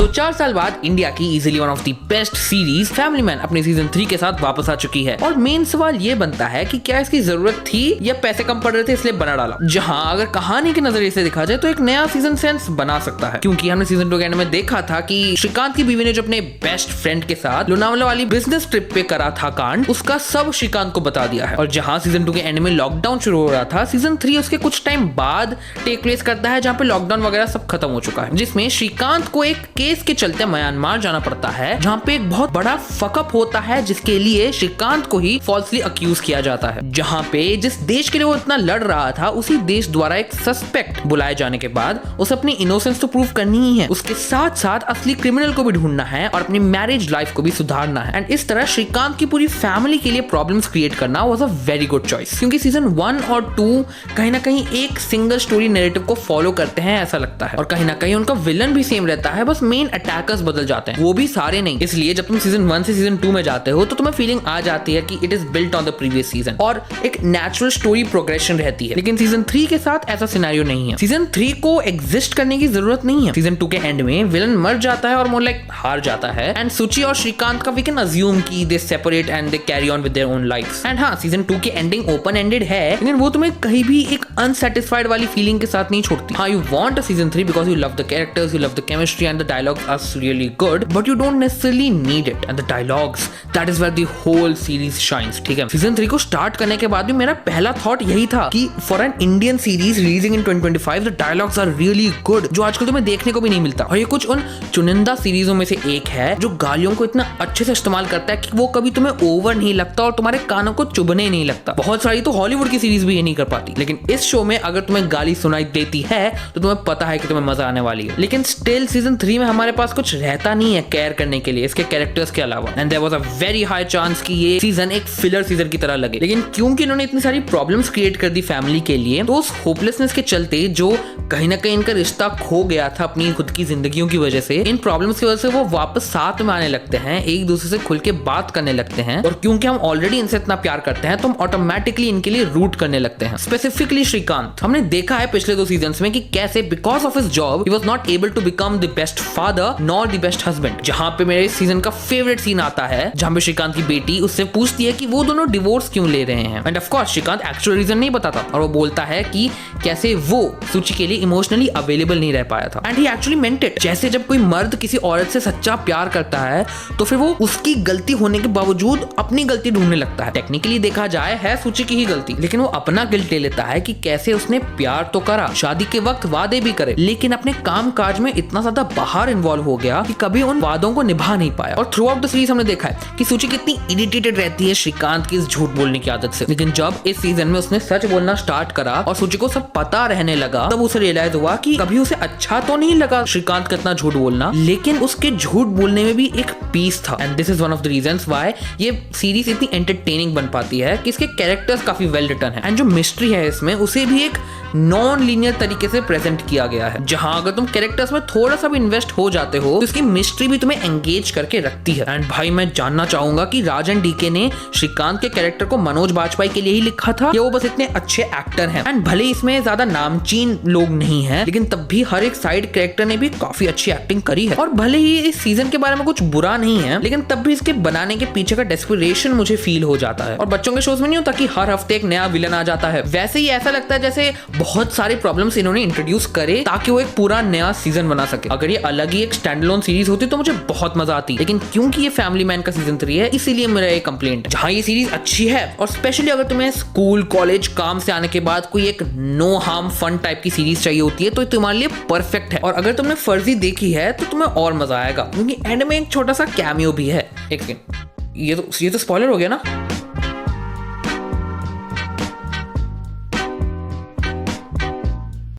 तो 4 साल बाद इंडिया की easily one of the best series family man अपने सीजन 3 के साथ वापस आ चुकी है और मेन सवाल ये बनता है कि क्या इसकी जरूरत थी या पैसे कम पड़ रहे थे इसलिए बना डाला। जहां अगर कहानी के नजरिए से देखा जाए तो एक नया सीजन सेंस बना सकता है, क्योंकि हमने सीजन 2 के एंड में देखा था कि श्रीकांत की बीवी ने जो अपने बेस्ट फ्रेंड के साथ लोनावाला वाली बिजनेस ट्रिप पे करा था कांड, उसका सब श्रीकांत को बता दिया है। और जहां सीजन 2 के एंड में लॉकडाउन शुरू हो रहा था, सीजन 3 उसके कुछ टाइम बाद टेक प्लेस करता है जहां पे लॉकडाउन वगैरह सब खत्म हो चुका है, जिसमें श्रीकांत को एक केस के चलते म्यांमार जाना पड़ता है जहां पे एक बहुत बड़ा फकअप होता है जिसके लिए श्रीकांत को ही फॉल्सली अक्यूज किया जाता है। जहां पे जिस देश के लिए वो इतना लड़ रहा था उसी देश द्वारा एक सस्पेक्ट बुलाए जाने के बाद उसे अपनी इनोसेंस तो प्रूव करनी ही है, उसके साथ साथ असली क्रिमिनल को भी ढूंढना है और अपनी मैरिज लाइफ को भी सुधारना है। एंड इस तरह श्रीकांत की पूरी फैमिली के लिए प्रॉब्लम्स क्रिएट करना was a very good choice, क्योंकि सीजन 1 और 2 कहीं ना कहीं एक सिंगल स्टोरी नैरेटिव को फॉलो करते हैं ऐसा लगता है, और कहीं ना कहीं उनका विलन भी सेम रहता है, बस मेन अटैकर्स बदल जाते हैं, वो भी सारे नहीं। इसलिए जब तुम सीजन 1 से सीजन 2 में जाते हो तो तुम्हें फीलिंग आ जाती है कि it is built on the previous season और एक नेचुरल स्टोरी प्रोग्रेशन रहती है। लेकिन सीजन 3 के साथ ऐसा सिनेरियो नहीं है। सीजन 3 को एग्जिस्ट करने की जरूरत नहीं है। सीजन 2 के एंड में विलन मर जाता है और मोर लाइक हार जाता है, एंड सुची और श्रीकांत का वी कैन अज्यूम कि they separate and they carry on with their own lives. And हाँ, सीजन 2 की एंडिंग ओपन एंडेड है, लेकिन वो तुम्हें कहीं भी एक अनसेटिस्फाइड वाली फीलिंग के साथ नहीं छोड़ती। हाँ, you want a season 3 because you love the characters, you love the chemistry and the dialogues are really good, but you don't necessarily need it, and the dialogues, that is where the whole series shines। ठीक है, season 3 को start करने के बाद भी मेरा पहला thought यही था कि for an Indian series releasing in 2025 the dialogues are really good, जो आजकल तुम्हें देखने को भी नहीं मिलता। और ये कुछ उन चुनिंदा सीरीजों में से एक है जो गालियों को इतना अच्छे से इस्तेमाल करता है कि वो कभी तुम्हें ओवर नहीं लगता और तुम्हारे कानों को चुभने नहीं लगता। बहुत सारी तो हॉलीवुड की सीरीज भी ये नहीं कर पाती, लेकिन इस शो में अगर तुम्हें गाली सुनाई देती है तो तुम्हें पता है कि तुम्हें मजा आने वाली है। लेकिन स्टिल सीजन 3 में हमारे पास कुछ रहता नहीं है केयर करने के लिए इसके कैरेक्टर्स के अलावा, and there was a very high chance कि ये सीजन एक फिलर सीजन की तरह लगे। लेकिन क्योंकि इन्होंने इतनी सारी प्रॉब्लम्स क्रिएट कर दी फैमिली के लिए, तो उस होपलेसनेस के चलते जो कहीं ना कहीं इनका रिश्ता खो गया था अपनी खुद की जिंदगियों की वजह से, इन प्रॉब्लम्स की वजह से वो वापस साथ में आने लगते हैं, एक दूसरे से खुल के बात करने लगते हैं, और क्योंकि हम ऑलरेडी इनसे इतना प्यार करते हैं तो हम ऑटोमेटिकली इनके लिए रूट करने लगते हैं। स्पेसिफिकली श्रीकांत, हमने देखा है पिछले 2 सीजन्स में कि कैसे because of his job he was not able to become the best father nor the best husband. जहां पे मेरे सीजन का फेवरेट सीन आता है जहां पे श्रीकांत की बेटी उससे पूछती है कि वो दोनों डिवोर्स क्यों ले रहे हैं, and of course Shrikant actual reason नहीं बताता और वो बोलता है कि कैसे वो सुची के लिए इमोशनली अवेलेबल नहीं रह पाया था, and he actually meant it. जैसे जब कोई मर्द किसी औरत से सच्चा प्यार करता है तो फिर वो उसकी गलती होने के बावजूद अपनी गलती ढूंढने लगता है। टेक्निकली देखा जाए है सुची की ही गलती, लेकिन वो अपना गिल्ट ले लेता है कि कैसे उसने प्यार तो करा, शादी के वक्त वादे भी करे, लेकिन अपने काम काज में इतना ज्यादा बाहर इन्वॉल्व हो गया कि कभी उन वादों को निभा नहीं पाया। और थ्रू आउट द सीरीज हमने देखा है कि सुची कितनी इरिटेटेड रहती है श्रीकांत की इस झूठ बोलने की आदत से, लेकिन जब इस सीजन में उसने सच बोलना स्टार्ट करा और सुची को सब पता रहने लगा, तब उसे रियलाइज हुआ कि कभी उसे अच्छा तो नहीं लगा श्रीकांत का इतना झूठ बोलना, लेकिन उसके झूठ बोलने में भी एक पीस था। And this is one of the reasons why ये सीरीज इतनी एंटरटेनिंग बन पाती है कि इसके कैरेक्टर्स काफी वेल रिटन है, एंड जो मिस्ट्री है इसमें उसे भी एक नॉन लीनियर तरीके से प्रेजेंट किया गया है। जहां अगर तुम कैरेक्टर्स में थोड़ा सा भी इन्वेस्ट हो जाते हो तो इसकी मिस्ट्री भी तुम्हें एंगेज करके रखती है। एंड भाई मैं जानना चाहूंगा कि राजन डीके ने श्रीकांत के कैरेक्टर को मनोज बाजपेयी के लिए ही लिखा था या वो बस इतने अच्छे एक्टर हैं। एंड भले इसमें ज्यादा नामचीन लोग नहीं है, लेकिन तब भी हर एक साइड कैरेक्टर ने भी काफी अच्छी एक्टिंग करी है। और भले ही इस सीजन के बारे में कुछ बुरा नहीं है, लेकिन तब भी इसके बनाने के पीछे का डेस्परेशन मुझे फील हो जाता है। और बच्चों के शोज में नहीं होता कि हर हफ्ते एक नया विलन आ जाता है, वैसे ही ऐसा लगता है जैसे बहुत सारे प्रॉब्लम्स इन्होंने इंट्रोड्यूस करे ताकि वो एक पूरा नया सीजन बना सके। अगर ये अलग ही एक स्टैंडअलोन सीरीज होती तो मुझे बहुत मजा आती, लेकिन क्योंकि ये फैमिली मैन का सीजन 3 है इसीलिए मेरा ये कंप्लेंट। जहां ये सीरीज अच्छी है और स्पेशली अगर तुम्हें स्कूल कॉलेज काम से आने के बाद कोई एक नो हार्म फन टाइप की सीरीज चाहिए होती है तो तुम्हारे लिए परफेक्ट है। और अगर तुमने फर्जी देखी है तो तुम्हें और मजा आएगा, क्योंकि एंड में एक छोटा सा कैमियो भी है। एक सेकंड, ये तो स्पॉइलर हो गया ना।